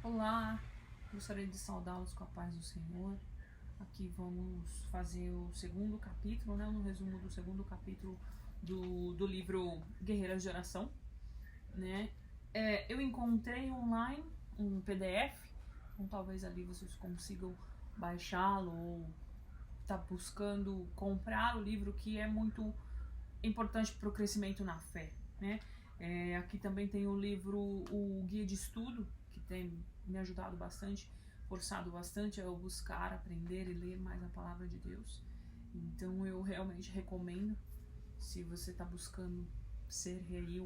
Olá, gostaria de saudá-los com a paz do Senhor. Aqui vamos fazer o segundo capítulo, né? Um resumo do segundo capítulo do livro Guerreiras de Oração, né? Eu encontrei online um PDF, então talvez ali vocês consigam baixá-lo ou tá buscando comprar o livro, que é muito importante para o crescimento na fé, né? Aqui também tem o livro, o guia de estudo, que tem me ajudado bastante, forçado bastante a eu buscar, aprender e ler mais a palavra de Deus. Então eu realmente recomendo, se você está buscando ser aí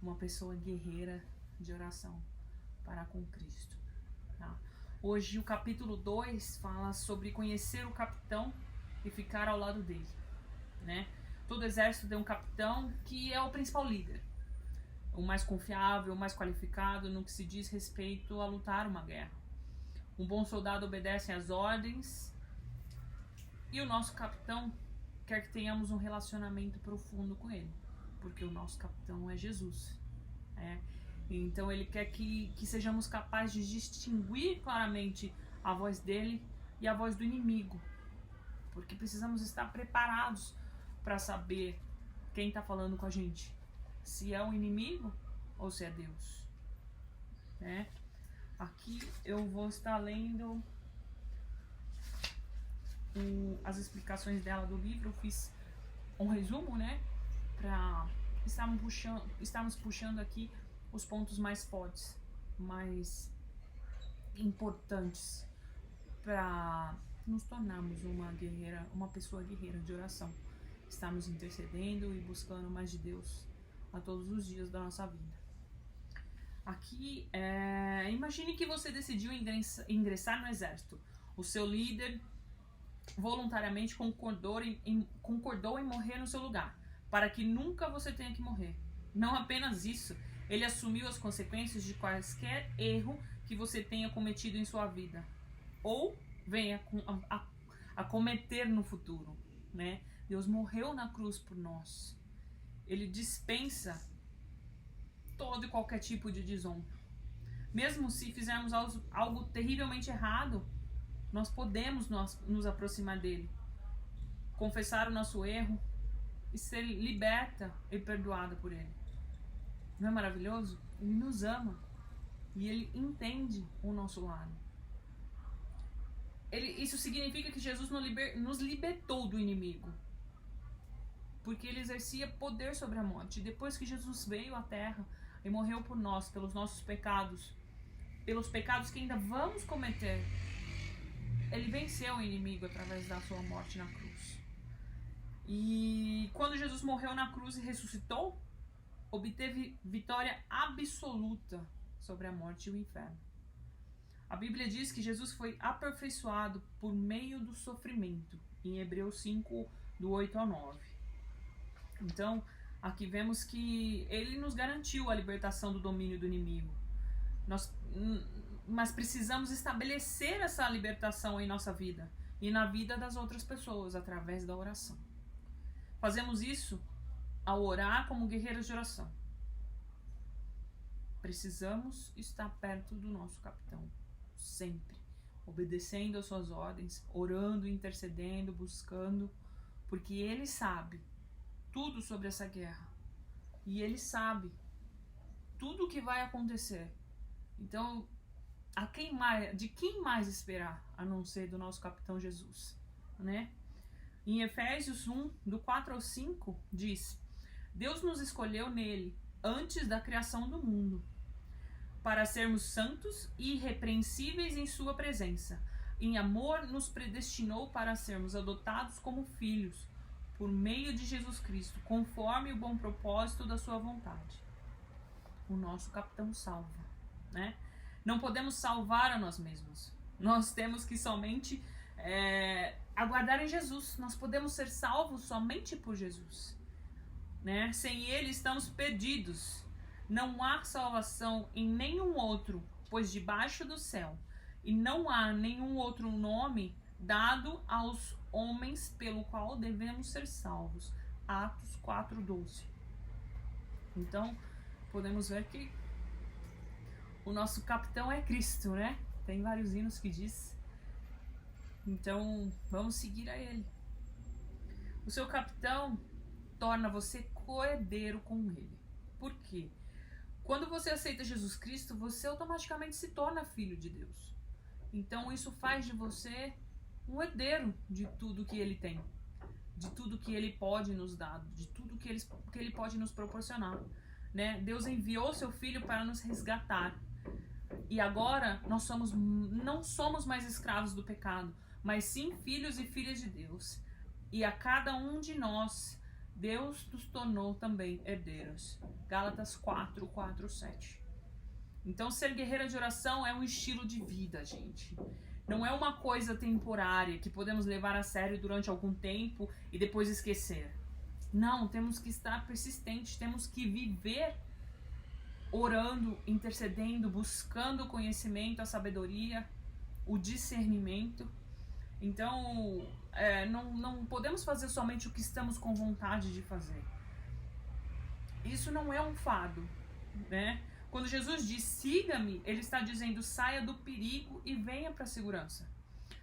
uma pessoa guerreira de oração para com Cristo. Tá? Hoje o capítulo 2 fala sobre conhecer o capitão e ficar ao lado dele, né? Todo exército tem um capitão que é o principal líder, o mais confiável, o mais qualificado no que se diz respeito a lutar uma guerra. Um bom soldado obedece às ordens e o nosso capitão quer que tenhamos um relacionamento profundo com ele, porque o nosso capitão é Jesus. Então ele quer que sejamos capazes de distinguir claramente a voz dele e a voz do inimigo, porque precisamos estar preparados para saber quem está falando com a gente, se é o inimigo ou se é Deus, né? Aqui eu vou estar lendo as explicações dela do livro. Eu fiz um resumo, né, para estarmos puxando aqui os pontos mais fortes, mais importantes para nos tornarmos uma pessoa guerreira de oração. Estamos intercedendo e buscando mais de Deus a todos os dias da nossa vida. Aqui, imagine que você decidiu ingressar no exército. O seu líder voluntariamente concordou em morrer no seu lugar, para que nunca você tenha que morrer. Não apenas isso, ele assumiu as consequências de quaisquer erro que você tenha cometido em sua vida, ou venha a cometer no futuro, né? Deus morreu na cruz por nós. Ele dispensa todo e qualquer tipo de desonra. Mesmo se fizermos algo terrivelmente errado, nós podemos nos aproximar dele, confessar o nosso erro e ser liberta e perdoada por ele. Não é maravilhoso? Ele nos ama e ele entende o nosso lado. Isso significa que Jesus nos libertou do inimigo, porque ele exercia poder sobre a morte. E depois que Jesus veio à terra e morreu por nós, pelos nossos pecados, pelos pecados que ainda vamos cometer, ele venceu o inimigo através da sua morte na cruz. E quando Jesus morreu na cruz e ressuscitou, obteve vitória absoluta sobre a morte e o inferno. A Bíblia diz que Jesus foi aperfeiçoado por meio do sofrimento, em Hebreus 5, do 8 ao 9. Então, aqui vemos que ele nos garantiu a libertação do domínio do inimigo. Mas precisamos estabelecer essa libertação em nossa vida e na vida das outras pessoas através da oração. Fazemos isso ao orar como guerreiros de oração. Precisamos estar perto do nosso capitão, sempre, obedecendo às suas ordens, orando, intercedendo, buscando, porque ele sabe tudo sobre essa guerra e ele sabe tudo o que vai acontecer. Então, de quem mais esperar a não ser do nosso capitão Jesus, né? Em Efésios 1, do 4 ao 5, diz: Deus nos escolheu nele antes da criação do mundo, para sermos santos e irrepreensíveis em sua presença. Em amor nos predestinou para sermos adotados como filhos, por meio de Jesus Cristo, conforme o bom propósito da sua vontade. O nosso capitão salva, né? Não podemos salvar a nós mesmos. Nós temos que somente aguardar em Jesus. Nós podemos ser salvos somente por Jesus, né? Sem ele estamos perdidos. Não há salvação em nenhum outro, pois debaixo do céu, e não há nenhum outro nome dado aos homens pelo qual devemos ser salvos. Atos 4:12. Então, podemos ver que o nosso capitão é Cristo, né? Tem vários hinos que diz. Então, vamos seguir a ele. O seu capitão torna você coerdeiro com ele. Por quê? Quando você aceita Jesus Cristo, você automaticamente se torna filho de Deus. Então, isso faz de você um herdeiro de tudo que ele tem, de tudo que ele pode nos dar, de tudo que ele pode nos proporcionar, né? Deus enviou seu filho para nos resgatar. E agora nós não somos mais escravos do pecado, mas sim filhos e filhas de Deus. E a cada um de nós, Deus nos tornou também herdeiros. Gálatas 4:7. Então, ser guerreira de oração é um estilo de vida, gente. Não é uma coisa temporária que podemos levar a sério durante algum tempo e depois esquecer. Não, temos que estar persistentes, temos que viver orando, intercedendo, buscando o conhecimento, a sabedoria, o discernimento. Então, não podemos fazer somente o que estamos com vontade de fazer. Isso não é um fado, né? Quando Jesus diz, siga-me, ele está dizendo, saia do perigo e venha para a segurança.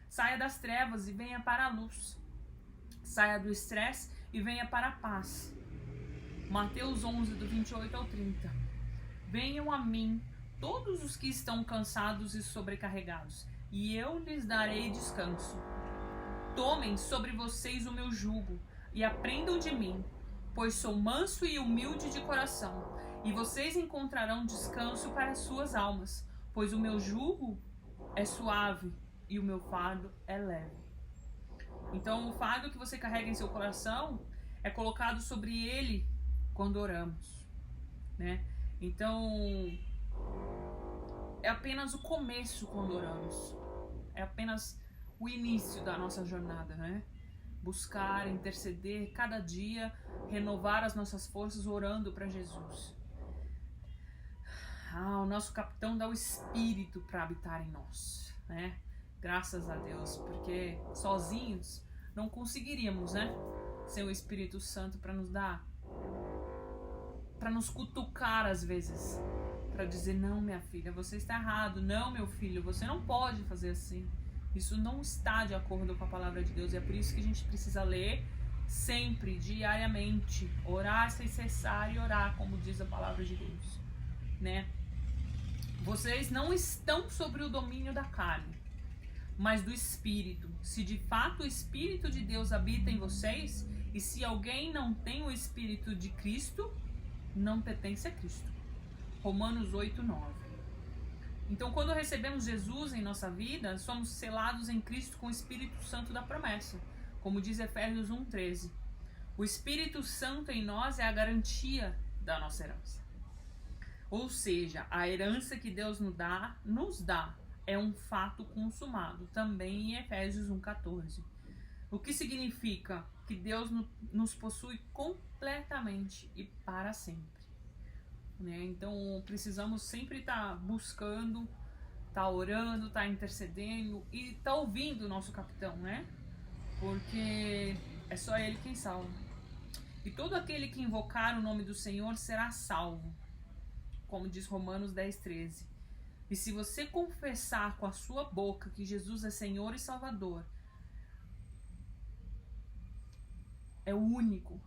Saia das trevas e venha para a luz. Saia do estresse e venha para a paz. Mateus 11, do 28 ao 30. Venham a mim, todos os que estão cansados e sobrecarregados, e eu lhes darei descanso. Tomem sobre vocês o meu jugo e aprendam de mim, pois sou manso e humilde de coração, e vocês encontrarão descanso para as suas almas, pois o meu jugo é suave e o meu fardo é leve. Então, o fardo que você carrega em seu coração é colocado sobre ele quando oramos, né? Então, é apenas o começo quando oramos. É apenas o início da nossa jornada, né? Buscar, interceder, cada dia, renovar as nossas forças orando para Jesus. O nosso capitão dá o Espírito para habitar em nós, né? Graças a Deus, porque sozinhos não conseguiríamos, né? Sem o Espírito Santo para nos dar, para nos cutucar às vezes, para dizer, não, minha filha, você está errado, não, meu filho, você não pode fazer assim. Isso não está de acordo com a palavra de Deus, e é por isso que a gente precisa ler sempre, diariamente, orar sem cessar e orar, como diz a palavra de Deus, né? Vocês não estão sobre o domínio da carne, mas do Espírito. Se de fato o Espírito de Deus habita em vocês, e se alguém não tem o Espírito de Cristo, não pertence a Cristo. Romanos 8:9. Então, quando recebemos Jesus em nossa vida, somos selados em Cristo com o Espírito Santo da promessa, como diz Efésios 1:13. O Espírito Santo em nós é a garantia da nossa herança. Ou seja, a herança que Deus nos dá é um fato consumado, também em Efésios 1:14. O que significa que Deus nos possui completamente e para sempre. Né? Então, precisamos sempre estar buscando, estar orando, estar intercedendo e estar ouvindo o nosso capitão, né? Porque é só ele quem salva. E todo aquele que invocar o nome do Senhor será salvo, como diz Romanos 10:13. E se você confessar com a sua boca que Jesus é Senhor e Salvador, é o único.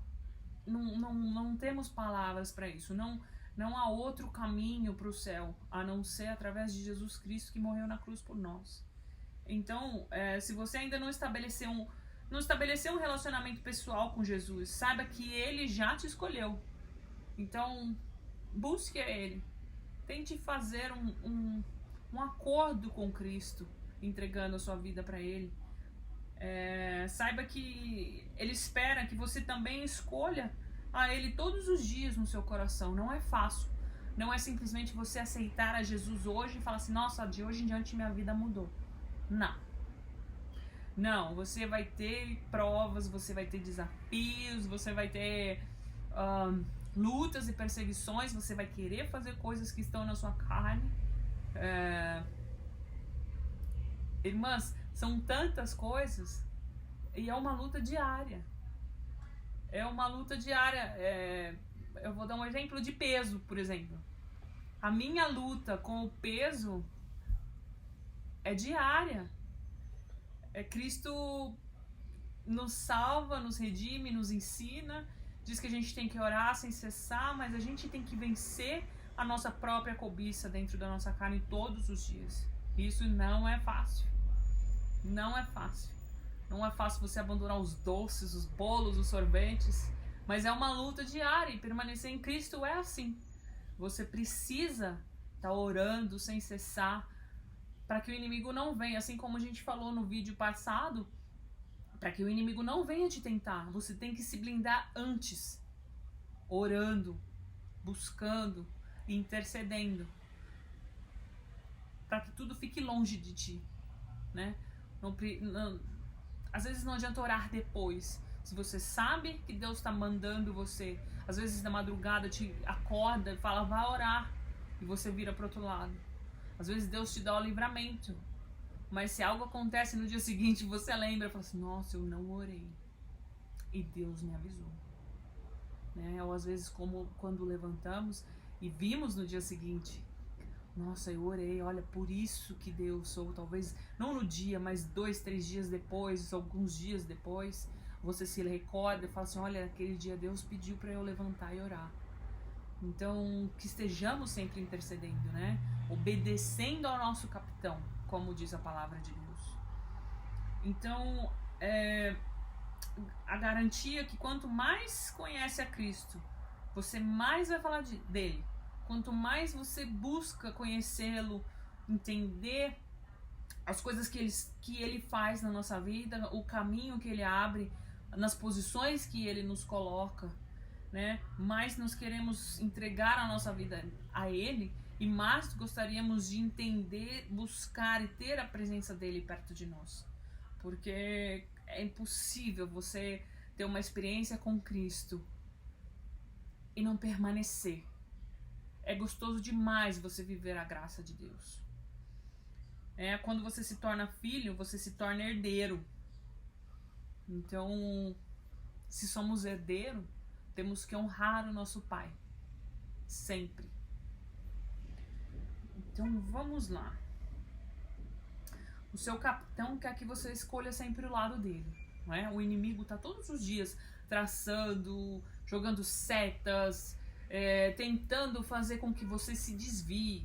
Não temos palavras para isso. Não há outro caminho para o céu, a não ser através de Jesus Cristo que morreu na cruz por nós. Então, se você ainda não estabeleceu um relacionamento pessoal com Jesus, saiba que Ele já te escolheu. Então, busque a Ele. Tente fazer um acordo com Cristo, entregando a sua vida para Ele. Saiba que Ele espera que você também escolha a Ele todos os dias no seu coração. Não é fácil. Não é simplesmente você aceitar a Jesus hoje e falar assim, nossa, de hoje em diante minha vida mudou. Não, você vai ter provas, você vai ter desafios, você vai ter lutas e perseguições, você vai querer fazer coisas que estão na sua carne. Irmãs, são tantas coisas e é uma luta diária. Eu vou dar um exemplo de peso, por exemplo. A minha luta com o peso é diária. Cristo nos salva, nos redime, nos ensina, diz que a gente tem que orar sem cessar, mas a gente tem que vencer a nossa própria cobiça dentro da nossa carne todos os dias. Isso não é fácil. Não é fácil. Não é fácil você abandonar os doces, os bolos, os sorvetes, mas é uma luta diária e permanecer em Cristo é assim. Você precisa estar orando sem cessar para que o inimigo não venha, assim como a gente falou no vídeo passado, para que o inimigo não venha te tentar. Você tem que se blindar antes, orando, buscando, intercedendo, para que tudo fique longe de ti, né? Às vezes não adianta orar depois. Se você sabe que Deus está mandando você, às vezes na madrugada te acorda e fala, vá orar, e você vira para outro lado. Às vezes Deus te dá o livramento, mas se algo acontece no dia seguinte, você lembra e fala assim, nossa, eu não orei e Deus me avisou, né? Ou às vezes como quando levantamos e vimos no dia seguinte, nossa, eu orei, olha, por isso que Deus, ou talvez não no dia, mas 2, 3 dias depois, alguns dias depois, você se recorda e fala assim, olha, aquele dia Deus pediu para eu levantar e orar. Então, que estejamos sempre intercedendo, né? Obedecendo ao nosso capitão, como diz a palavra de Deus. Então, a garantia que quanto mais conhece a Cristo, você mais vai falar dele. Quanto mais você busca conhecê-lo, entender as coisas que ele faz na nossa vida, o caminho que ele abre, nas posições que ele nos coloca, né? Mais nós queremos entregar a nossa vida a ele e mais gostaríamos de entender, buscar e ter a presença dele perto de nós. Porque é impossível você ter uma experiência com Cristo e não permanecer. É gostoso demais você viver a graça de Deus. Quando você se torna filho, você se torna herdeiro. Então, se somos herdeiros, temos que honrar o nosso pai. Sempre. Então, vamos lá. O seu capitão quer que você escolha sempre o lado dele. Não é? O inimigo está todos os dias traçando, jogando setas, tentando fazer com que você se desvie.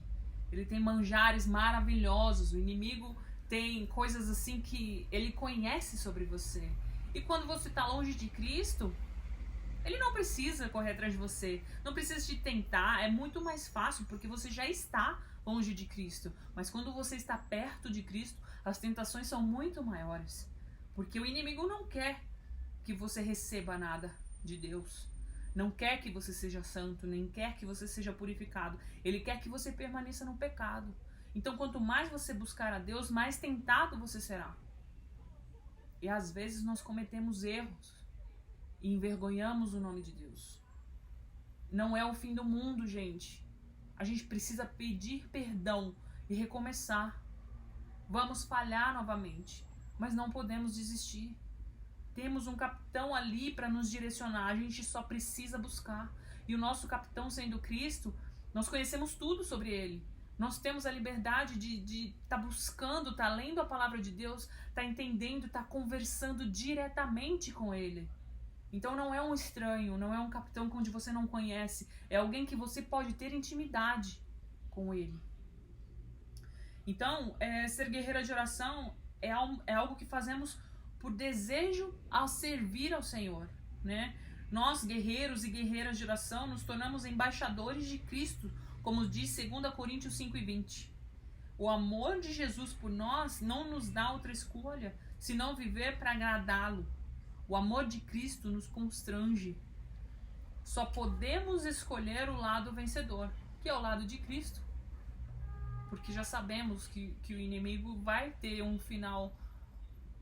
Ele tem manjares maravilhosos. O inimigo tem coisas assim que ele conhece sobre você. E quando você está longe de Cristo, ele não precisa correr atrás de você, não precisa te tentar, é muito mais fácil porque você já está longe de Cristo. Mas quando você está perto de Cristo, as tentações são muito maiores, porque o inimigo não quer que você receba nada de Deus, não quer que você seja santo, nem quer que você seja purificado, ele quer que você permaneça no pecado. Então quanto mais você buscar a Deus, mais tentado você será. E às vezes nós cometemos erros e envergonhamos o nome de Deus. Não é o fim do mundo, gente. A gente precisa pedir perdão e recomeçar. Vamos falhar novamente, mas não podemos desistir. Temos um capitão ali para nos direcionar, a gente só precisa buscar. E o nosso capitão sendo Cristo, nós conhecemos tudo sobre ele. Nós temos a liberdade de estar buscando, estar lendo a palavra de Deus, estar entendendo, estar conversando diretamente com ele. Então não é um estranho, não é um capitão onde você não conhece, é alguém que você pode ter intimidade com ele. Então, ser guerreira de oração é algo que fazemos por desejo ao servir ao Senhor, né? Nós, guerreiros e guerreiras de oração, nos tornamos embaixadores de Cristo, como diz 2 Coríntios 5:20. O amor de Jesus por nós não nos dá outra escolha, senão viver para agradá-lo. O amor de Cristo nos constrange. Só podemos escolher o lado vencedor, que é o lado de Cristo. Porque já sabemos que o inimigo vai ter um final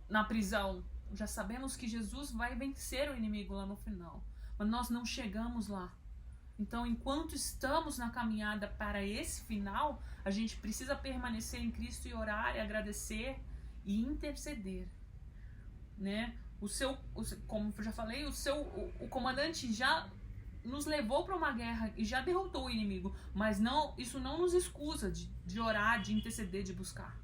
na prisão. Já sabemos que Jesus vai vencer o inimigo lá no final. Mas nós não chegamos lá. Então, enquanto estamos na caminhada para esse final, a gente precisa permanecer em Cristo e orar e agradecer e interceder, né? Como eu já falei, o comandante já nos levou para uma guerra e já derrotou o inimigo, mas isso não nos excusa de orar, de interceder, de buscar.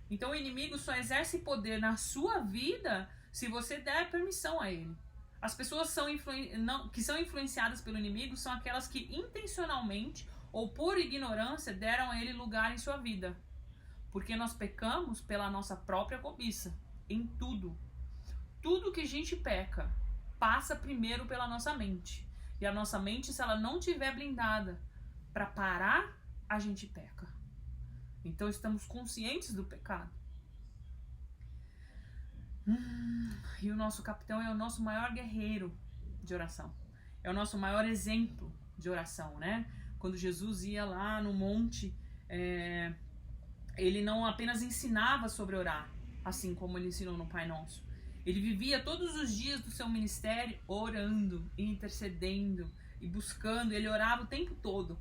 Então o inimigo só exerce poder na sua vida se você der permissão a ele. As pessoas que são influenciadas pelo inimigo são aquelas que intencionalmente ou por ignorância deram a ele lugar em sua vida. Porque nós pecamos pela nossa própria cobiça, em tudo. Tudo que a gente peca passa primeiro pela nossa mente. E a nossa mente, se ela não tiver blindada para parar, a gente peca. Então estamos conscientes do pecado. E o nosso capitão é o nosso maior guerreiro de oração. É o nosso maior exemplo de oração, né? Quando Jesus ia lá no monte, ele não apenas ensinava sobre orar, assim como ele ensinou no Pai Nosso. Ele vivia todos os dias do seu ministério orando, intercedendo e buscando. Ele orava o tempo todo.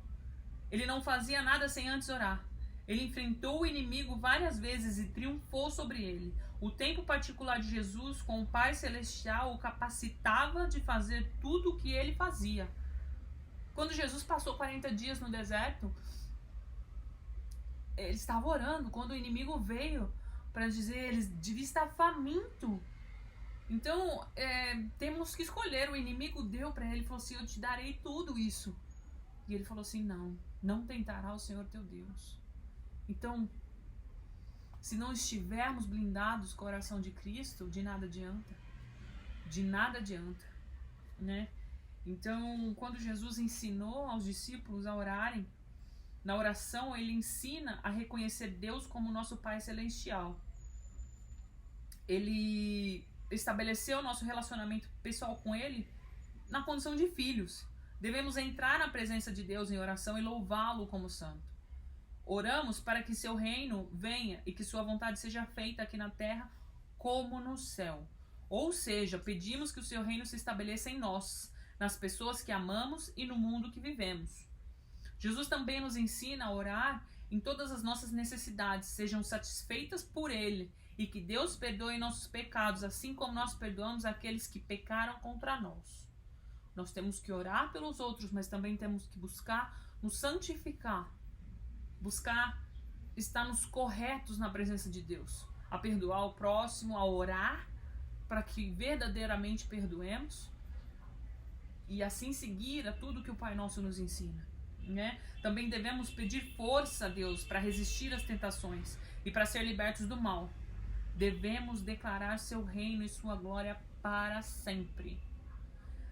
Ele não fazia nada sem antes orar. Ele enfrentou o inimigo várias vezes e triunfou sobre ele. O tempo particular de Jesus com o Pai Celestial o capacitava de fazer tudo o que ele fazia. Quando Jesus passou 40 dias no deserto, ele estava orando. Quando o inimigo veio para dizer, ele devia estar faminto. Então, temos que escolher. O inimigo deu para ele e falou assim, eu te darei tudo isso. E ele falou assim, não tentará o Senhor teu Deus. Então, se não estivermos blindados com a oração de Cristo, de nada adianta. De nada adianta, né? Então, quando Jesus ensinou aos discípulos a orarem, na oração ele ensina a reconhecer Deus como nosso Pai Celestial. Ele estabeleceu nosso relacionamento pessoal com ele na condição de filhos. Devemos entrar na presença de Deus em oração e louvá-lo como santo. Oramos para que seu reino venha e que sua vontade seja feita aqui na terra como no céu. Ou seja, pedimos que o seu reino se estabeleça em nós, nas pessoas que amamos e no mundo que vivemos. Jesus também nos ensina a orar em todas as nossas necessidades, sejam satisfeitas por ele, e que Deus perdoe nossos pecados, assim como nós perdoamos aqueles que pecaram contra nós. Nós temos que orar pelos outros, mas também temos que buscar nos santificar, buscar estarmos corretos na presença de Deus, a perdoar o próximo, a orar para que verdadeiramente perdoemos e assim seguir a tudo que o Pai Nosso nos ensina, né? Também devemos pedir força a Deus para resistir às tentações e para ser libertos do mal. Devemos declarar seu reino e sua glória para sempre.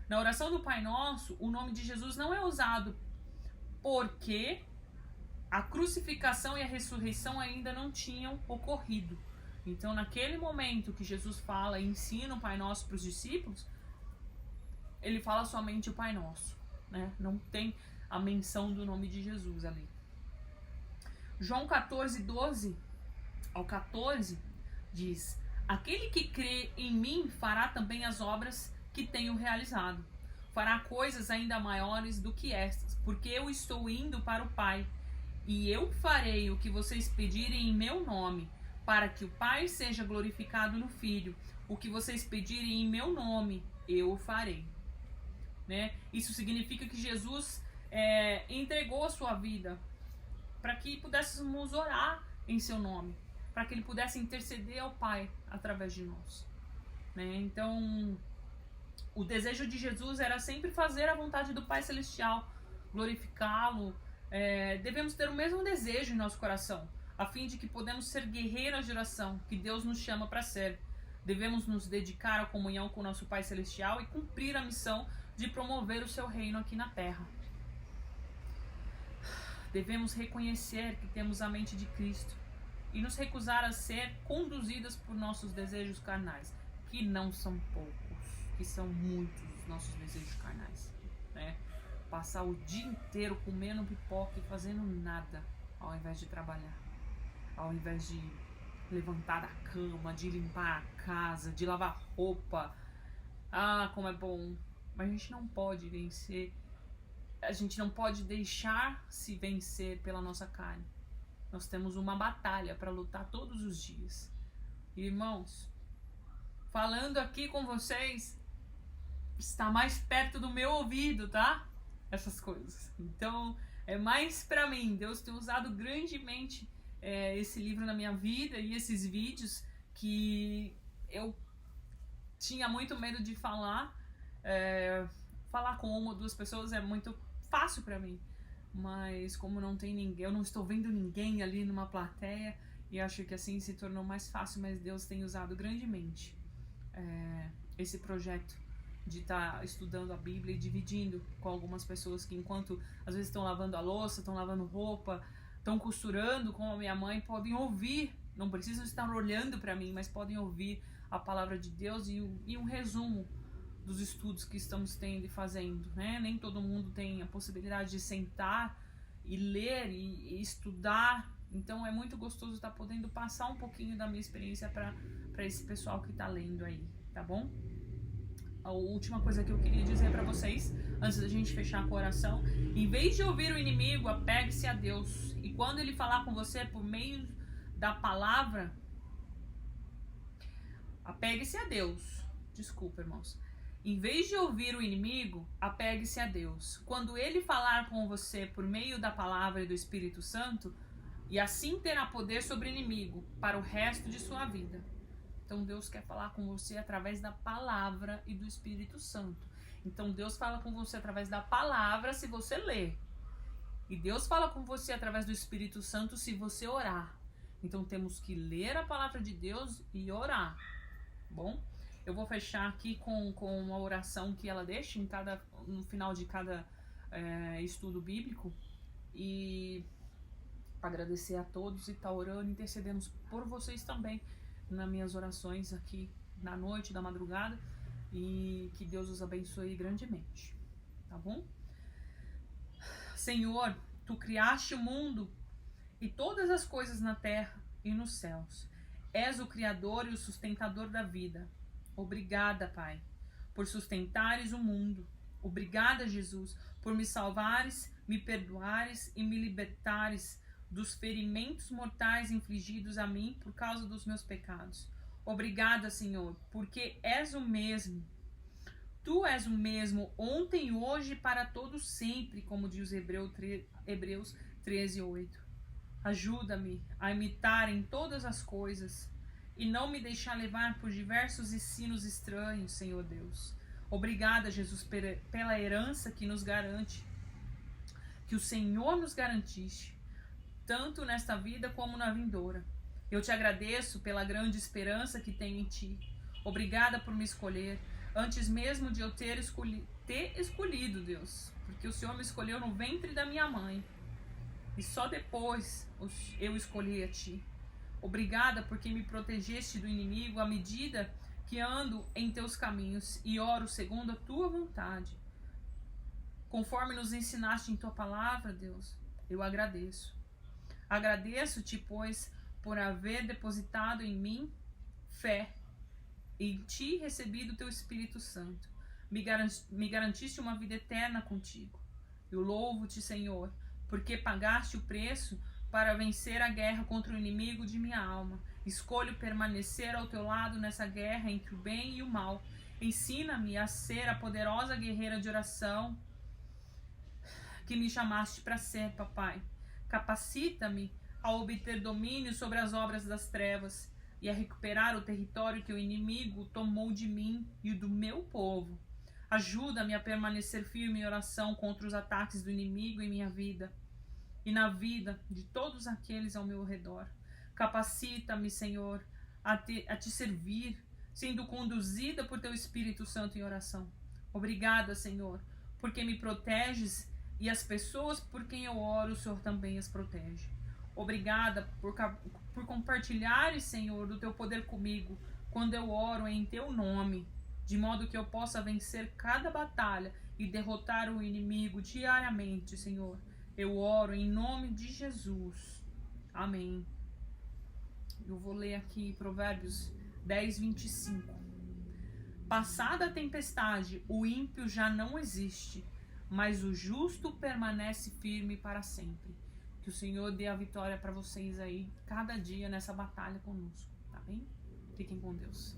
Na oração do Pai Nosso, o nome de Jesus não é usado porque a crucificação e a ressurreição ainda não tinham ocorrido. Então, naquele momento que Jesus fala e ensina o Pai Nosso para os discípulos, ele fala somente o Pai Nosso, né? Não tem a menção do nome de Jesus ali. João 14, 12 ao 14 diz: aquele que crê em mim fará também as obras que tenho realizado. Fará coisas ainda maiores do que estas, porque eu estou indo para o Pai. E eu farei o que vocês pedirem em meu nome, para que o Pai seja glorificado no Filho. O que vocês pedirem em meu nome, eu o farei. Né? Isso significa que Jesus entregou a sua vida para que pudéssemos orar em seu nome, para que ele pudesse interceder ao Pai através de nós. Né? Então, o desejo de Jesus era sempre fazer a vontade do Pai Celestial, glorificá-lo. Devemos ter o mesmo desejo em nosso coração, a fim de que podemos ser guerreiros de oração, que Deus nos chama para ser. Devemos nos dedicar à comunhão com o nosso Pai Celestial e cumprir a missão de promover o seu reino aqui na terra. Devemos reconhecer que temos a mente de Cristo e nos recusar a ser conduzidas por nossos desejos carnais, que não são poucos, que são muitos os nossos desejos carnais, né? Passar o dia inteiro comendo pipoca e fazendo nada, ao invés de trabalhar, ao invés de levantar da cama, de limpar a casa, de lavar roupa. Ah, como é bom! Mas a gente não pode vencer, a gente não pode deixar se vencer pela nossa carne. Nós temos uma batalha para lutar todos os dias. Irmãos, falando aqui com vocês, está mais perto do meu ouvido, tá? Essas coisas. Então, é mais pra mim. Deus tem usado grandemente esse livro na minha vida e esses vídeos que eu tinha muito medo de falar. Falar com uma ou duas pessoas é muito fácil pra mim. Mas como não tem ninguém, eu não estou vendo ninguém ali numa plateia, e acho que assim se tornou mais fácil, mas Deus tem usado grandemente esse projeto de estar estudando a Bíblia e dividindo com algumas pessoas que, enquanto às vezes estão lavando a louça, estão lavando roupa, estão costurando, como a minha mãe, podem ouvir, não precisam estar olhando para mim, mas podem ouvir a palavra de Deus e um resumo dos estudos que estamos tendo e fazendo, né? Nem todo mundo tem a possibilidade de sentar e ler e estudar, então é muito gostoso estar podendo passar um pouquinho da minha experiência para esse pessoal que está lendo aí, tá bom? A última coisa que eu queria dizer para vocês, antes da gente fechar com a oração: em vez de ouvir o inimigo, apegue-se a Deus. E quando ele falar com você por meio da palavra, apegue-se a Deus. Desculpa, irmãos. Em vez de ouvir o inimigo, apegue-se a Deus. Quando ele falar com você por meio da palavra e do Espírito Santo, e assim terá poder sobre o inimigo para o resto de sua vida. Então Deus quer falar com você através da palavra e do Espírito Santo. Então Deus fala com você através da palavra se você ler. E Deus fala com você através do Espírito Santo se você orar. Então temos que ler a palavra de Deus e orar. Bom? Eu vou fechar aqui com uma oração que ela deixa no final de cada estudo bíblico. E agradecer a todos e estar orando, intercedendo por vocês também nas minhas orações aqui na noite, da madrugada, e que Deus os abençoe grandemente, tá bom? Senhor, Tu criaste o mundo e todas as coisas na terra e nos céus. És o Criador e o sustentador da vida. Obrigada, Pai, por sustentares o mundo. Obrigada, Jesus, por me salvares, me perdoares e me libertares dos ferimentos mortais infligidos a mim por causa dos meus pecados. Obrigada, Senhor, porque és o mesmo. Tu és o mesmo ontem, hoje e para todo sempre, como diz Hebreus 13:8. Ajuda-me a imitar em todas as coisas e não me deixar levar por diversos ensinos estranhos, Senhor Deus. Obrigada, Jesus, pela herança que nos garante, que o Senhor nos garantiste, tanto nesta vida como na vindoura. Eu te agradeço pela grande esperança que tenho em Ti. Obrigada por me escolher, antes mesmo de eu ter escolhido, Deus, porque o Senhor me escolheu no ventre da minha mãe, e só depois eu escolhi a Ti. Obrigada porque me protegeste do inimigo à medida que ando em Teus caminhos e oro segundo a Tua vontade. Conforme nos ensinaste em Tua palavra, Deus, eu agradeço. Agradeço-Te, pois, por haver depositado em mim fé, em Ti recebido Teu Espírito Santo. Me garantiste uma vida eterna contigo. Eu louvo-Te, Senhor, porque pagaste o preço para vencer a guerra contra o inimigo de minha alma. Escolho permanecer ao Teu lado nessa guerra entre o bem e o mal. Ensina-me a ser a poderosa guerreira de oração que me chamaste para ser, papai. Capacita-me a obter domínio sobre as obras das trevas e a recuperar o território que o inimigo tomou de mim e do meu povo. Ajuda-me a permanecer firme em oração contra os ataques do inimigo em minha vida e na vida de todos aqueles ao meu redor. Capacita-me, Senhor, a te servir, sendo conduzida por Teu Espírito Santo em oração. Obrigada, Senhor, porque me proteges e as pessoas por quem eu oro, o Senhor também as protege. Obrigada por compartilhares, Senhor, do Teu poder comigo quando eu oro em Teu nome, de modo que eu possa vencer cada batalha e derrotar o inimigo diariamente, Senhor. Eu oro em nome de Jesus. Amém. Eu vou ler aqui Provérbios 10:25. Passada a tempestade, o ímpio já não existe, mas o justo permanece firme para sempre. Que o Senhor dê a vitória para vocês aí, cada dia nessa batalha conosco, tá bem? Fiquem com Deus.